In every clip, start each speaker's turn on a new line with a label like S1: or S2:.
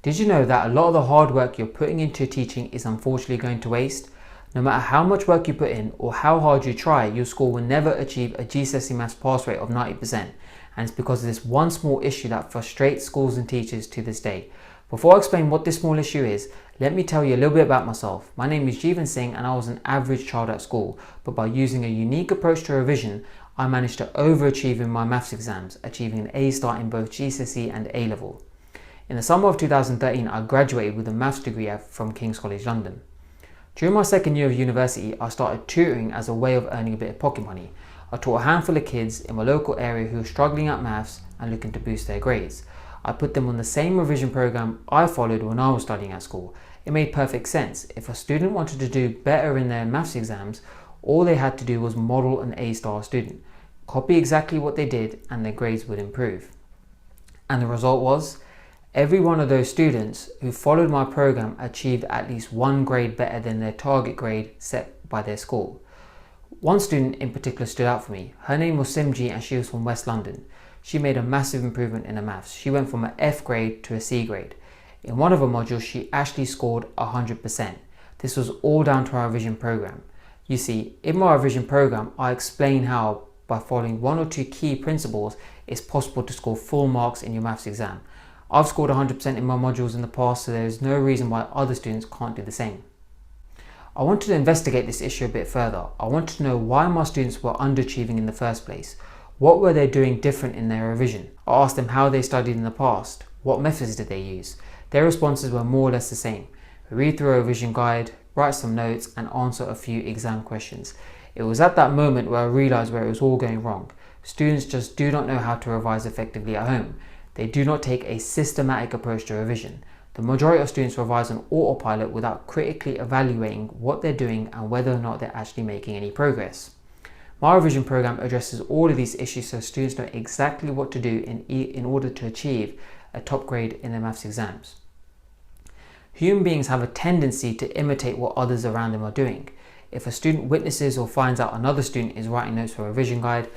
S1: Did you know that a lot of the hard work you're putting into teaching is unfortunately going to waste? No matter how much work you put in or how hard you try, your school will never achieve a GCSE maths pass rate of 90%. And it's because of this one small issue that frustrates schools and teachers to this day. Before I explain what this small issue is, let me tell you a little bit about myself. My name is Jeevan Singh and I was an average child at school, but by using a unique approach to revision, I managed to overachieve in my maths exams, achieving an A star in both GCSE and A level. In the summer of 2013, I graduated with a maths degree from King's College London. During my second year of university, I started tutoring as a way of earning a bit of pocket money. I taught a handful of kids in my local area who were struggling at maths and looking to boost their grades. I put them on the same revision program I followed when I was studying at school. It made perfect sense. If a student wanted to do better in their maths exams, all they had to do was model an A-star student, copy exactly what they did, and their grades would improve. And the result was, every one of those students who followed my program achieved at least one grade better than their target grade set by their school. One student in particular stood out for me. Her name was Simji and she was from West London. She made a massive improvement in her maths. She went from an F grade to a C grade. In one of her modules, she actually scored 100%. This was all down to our revision program. You see, in my revision program, I explain how by following one or two key principles, it's possible to score full marks in your maths exam. I've scored 100% in my modules in the past, so there is no reason why other students can't do the same. I wanted to investigate this issue a bit further. I wanted to know why my students were underachieving in the first place. What were they doing different in their revision? I asked them how they studied in the past. What methods did they use? Their responses were more or less the same. Read through a revision guide, write some notes, and answer a few exam questions. It was at that moment where I realized where it was all going wrong. Students just do not know how to revise effectively at home. They do not take a systematic approach to revision. The majority of students revise on autopilot without critically evaluating what they're doing and whether or not they're actually making any progress. My revision program addresses all of these issues so students know exactly what to do in order to achieve a top grade in their maths exams. Human beings have a tendency to imitate what others around them are doing. If a student witnesses or finds out another student is writing notes for a revision guide,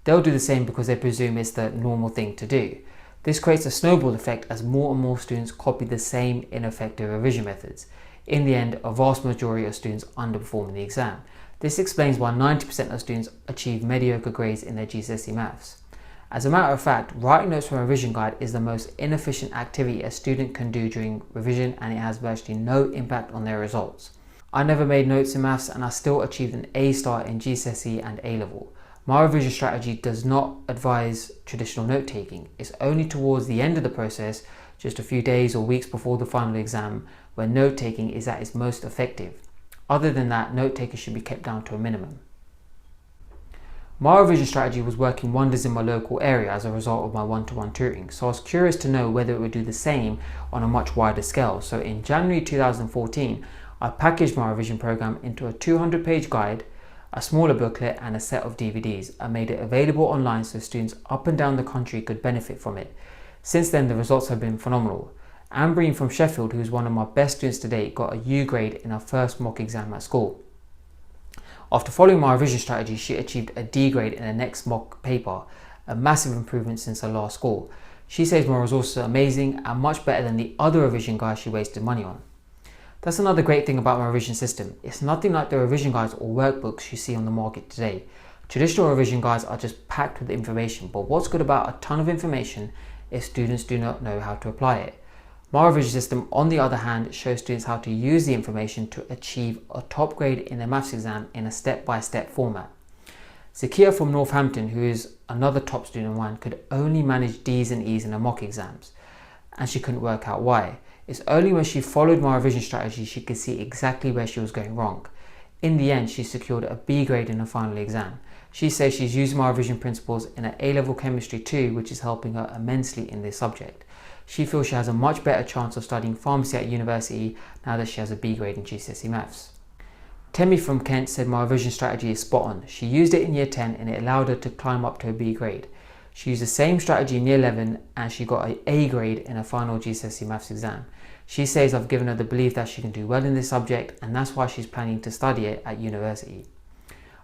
S1: they'll do the same because they presume it's the normal thing to do. This creates a snowball effect as more and more students copy the same ineffective revision methods. In the end, a vast majority of students underperform in the exam. This explains why 90% of students achieve mediocre grades in their GCSE maths. As a matter of fact, writing notes from a revision guide is the most inefficient activity a student can do during revision, and it has virtually no impact on their results. I never made notes in maths and I still achieved an A star in GCSE and A level. My revision strategy does not advise traditional note-taking. It's only towards the end of the process, just a few days or weeks before the final exam, where note-taking is at its most effective. Other than that, note-taking should be kept down to a minimum. My revision strategy was working wonders in my local area as a result of my one-to-one tutoring, so I was curious to know whether it would do the same on a much wider scale. So in January 2014, I packaged my revision program into a 200-page guide, a smaller booklet and a set of DVDs. I made it available online so students up and down the country could benefit from it. Since then, the results have been phenomenal. Ambreen from Sheffield, who is one of my best students to date, got a U grade in her first mock exam at school. After following my revision strategy, she achieved a D grade in the next mock paper, a massive improvement since her last score. She says my resources are amazing and much better than the other revision guides she wasted money on. That's another great thing about my revision system. It's nothing like the revision guides or workbooks you see on the market today. Traditional revision guides are just packed with information, but what's good about a ton of information if students do not know how to apply it? My revision system, on the other hand, shows students how to use the information to achieve a top grade in their maths exam in a step-by-step format. Zakia from Northampton, who is another top student of mine, could only manage D's and E's in her mock exams, and she couldn't work out why. It's only when she followed my revision strategy she could see exactly where she was going wrong. In the end, she secured a B grade in her final exam. She says she's using my revision principles in her A-level chemistry too, which is helping her immensely in this subject. She feels she has a much better chance of studying pharmacy at university now that she has a B grade in GCSE maths. Temi from Kent said my revision strategy is spot on. She used it in year 10 and it allowed her to climb up to a B grade. She used the same strategy in year 11 and she got an A grade in her final GCSE maths exam. She says I've given her the belief that she can do well in this subject, and that's why she's planning to study it at university.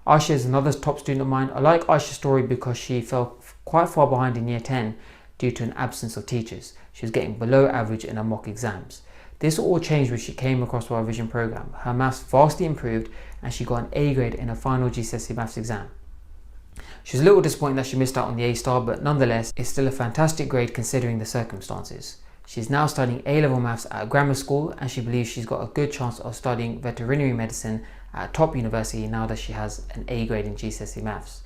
S1: Aisha is another top student of mine. I like Aisha's story because she fell quite far behind in year 10 due to an absence of teachers. She was getting below average in her mock exams. This all changed when she came across our revision program. Her maths vastly improved and she got an A grade in her final GCSE maths exam. She was a little disappointed that she missed out on the A star, but nonetheless, it's still a fantastic grade considering the circumstances. She's now studying A-level maths at a grammar school and she believes she's got a good chance of studying veterinary medicine at a top university now that she has an A grade in GCSE maths.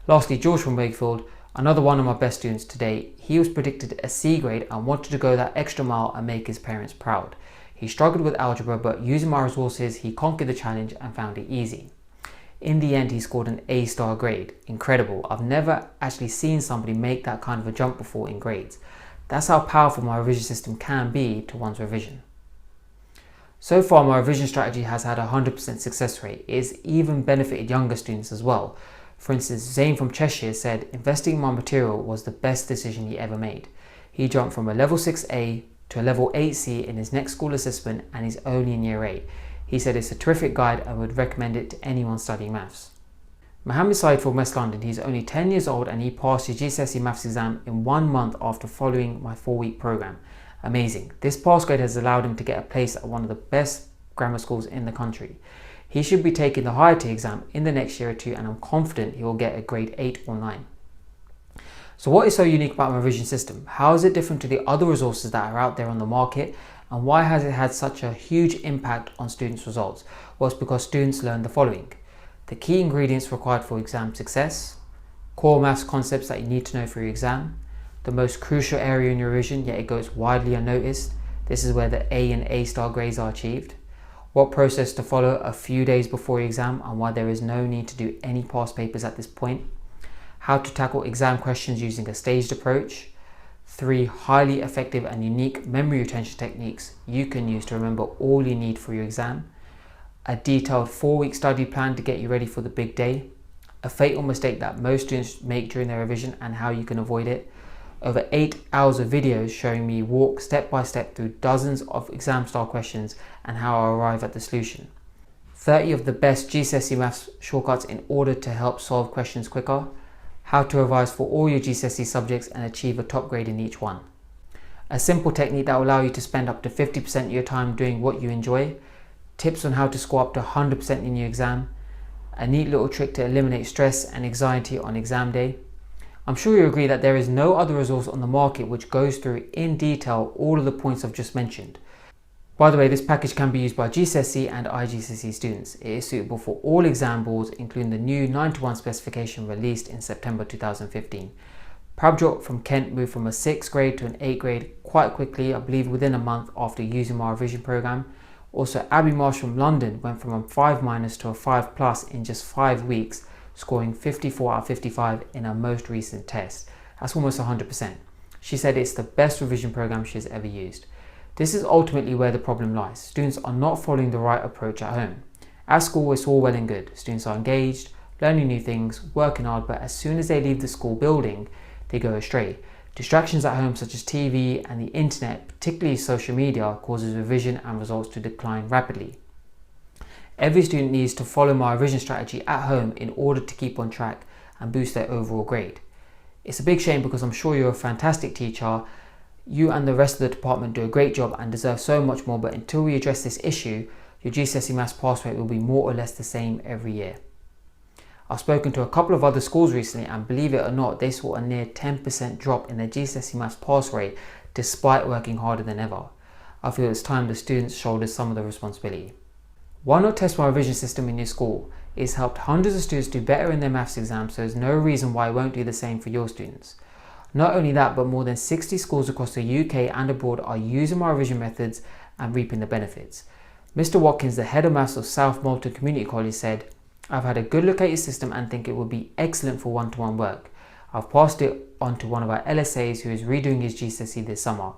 S1: Lastly, George from Wakefield, another one of my best students today. He was predicted a C grade and wanted to go that extra mile and make his parents proud. He struggled with algebra, but using my resources, he conquered the challenge and found it easy. In the end, he scored an A star grade. Incredible. I've never actually seen somebody make that kind of a jump before in grades. That's how powerful my revision system can be to one's revision. So far, my revision strategy has had a 100% success rate. It has even benefited younger students as well. For instance, Zane from Cheshire said investing in my material was the best decision he ever made. He jumped from a level 6A to a level 8C in his next school assessment and he's only in year 8. He said it's a terrific guide and would recommend it to anyone studying maths. Mohammed Said from West London, he's only 10 years old and he passed his GCSE maths exam in 1 month after following my 4-week program. Amazing. This pass grade has allowed him to get a place at one of the best grammar schools in the country. He should be taking the higher tier exam in the next year or two and I'm confident he will get a grade 8 or 9. So what is so unique about my revision system? How is it different to the other resources that are out there on the market? And why has it had such a huge impact on students' results? Well, it's because students learn the following: the key ingredients required for exam success, core maths concepts that you need to know for your exam, the most crucial area in your revision yet it goes widely unnoticed. This is where the A and A star grades are achieved. What process to follow a few days before your exam and why there is no need to do any past papers at this point. How to tackle exam questions using a staged approach. 3 highly effective and unique memory retention techniques you can use to remember all you need for your exam. A detailed 4-week study plan to get you ready for the big day. A fatal mistake that most students make during their revision and how you can avoid it. Over 8 hours of videos showing me walk step by step through dozens of exam style questions and how I arrive at the solution. 30 of the best GCSE maths shortcuts in order to help solve questions quicker. How to revise for all your GCSE subjects and achieve a top grade in each one. A simple technique that will allow you to spend up to 50% of your time doing what you enjoy. Tips on how to score up to 100% in your exam. A neat little trick to eliminate stress and anxiety on exam day. I'm sure you agree that there is no other resource on the market which goes through in detail all of the points I've just mentioned. By the way, this package can be used by GCSE and IGCSE students. It is suitable for all exam boards, including the new 9:1 specification released in September 2015. Prabjot from Kent moved from a 6th grade to an 8th grade quite quickly, I believe within a month after using my revision program. Also, Abby Marsh from London went from a 5- to a 5+ in just 5 weeks, scoring 54 out of 55 in her most recent test. That's almost 100%. She said it's the best revision program she has ever used. This is ultimately where the problem lies. Students are not following the right approach at home. At school, it's all well and good. Students are engaged, learning new things, working hard, but as soon as they leave the school building, they go astray. Distractions at home such as TV and the internet, particularly social media, causes revision and results to decline rapidly. Every student needs to follow my revision strategy at home in order to keep on track and boost their overall grade. It's a big shame because I'm sure you're a fantastic teacher. You and the rest of the department do a great job and deserve so much more, but until we address this issue, your GCSE maths pass rate will be more or less the same every year. I've spoken to a couple of other schools recently and believe it or not, they saw a near 10% drop in their GCSE maths pass rate despite working harder than ever. I feel it's time the students shoulder some of the responsibility. Why not test my revision system in your school? It's helped hundreds of students do better in their maths exams, so there's no reason why it won't do the same for your students. Not only that, but more than 60 schools across the UK and abroad are using my revision methods and reaping the benefits. Mr. Watkins, the head of maths of South Molton Community College, said, "I've had a good look at your system and think it would be excellent for one-to-one work. I've passed it on to one of our LSAs who is redoing his GCSE this summer.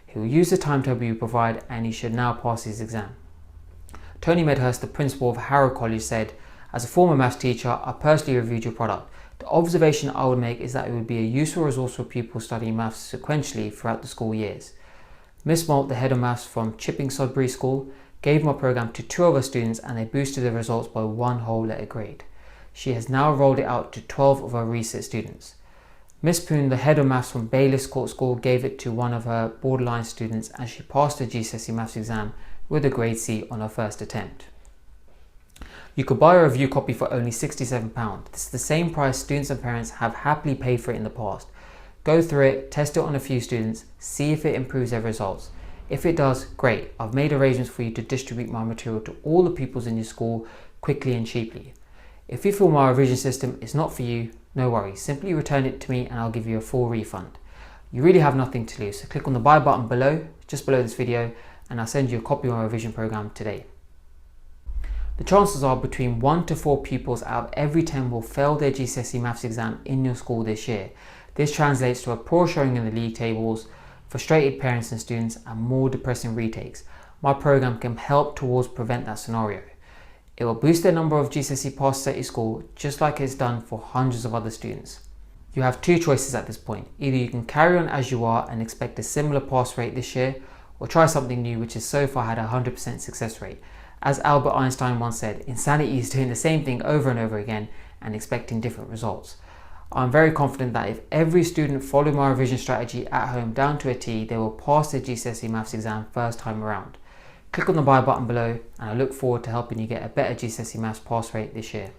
S1: He will use the timetable you provide and he should now pass his exam." Tony Medhurst, the principal of Harrow College, said, "As a former maths teacher, I personally reviewed your product. The observation I would make is that it would be a useful resource for pupils studying maths sequentially throughout the school years." Miss Malt, the head of maths from Chipping Sodbury School, gave my program to 2 of her students and they boosted the results by 1 whole letter grade. She has now rolled it out to 12 of her research students. Miss Poon, the head of maths from Baylis Court School, gave it to one of her borderline students and she passed her GCSE maths exam with a grade C on her first attempt. You could buy a review copy for only £67. This is the same price students and parents have happily paid for it in the past. Go through it, test it on a few students, see if it improves their results. If it does, great. I've made arrangements for you to distribute my material to all the pupils in your school quickly and cheaply. If you feel my revision system is not for you, no worries. Simply return it to me and I'll give you a full refund. You really have nothing to lose, so click on the buy button below, just below this video, and I'll send you a copy of my revision program today. The chances are between 1 to 4 pupils out of every 10 will fail their GCSE maths exam in your school this year. This translates to a poor showing in the league tables, frustrated parents and students, and more depressing retakes. My program can help towards prevent that scenario. It will boost the number of GCSE passes at your school, just like it's done for hundreds of other students. You have two choices at this point. Either you can carry on as you are and expect a similar pass rate this year, or try something new which has so far had a 100% success rate. As Albert Einstein once said, insanity is doing the same thing over and over again and expecting different results. I'm very confident that if every student followed my revision strategy at home down to a T, they will pass their GCSE maths exam first time around. Click on the buy button below and I look forward to helping you get a better GCSE maths pass rate this year.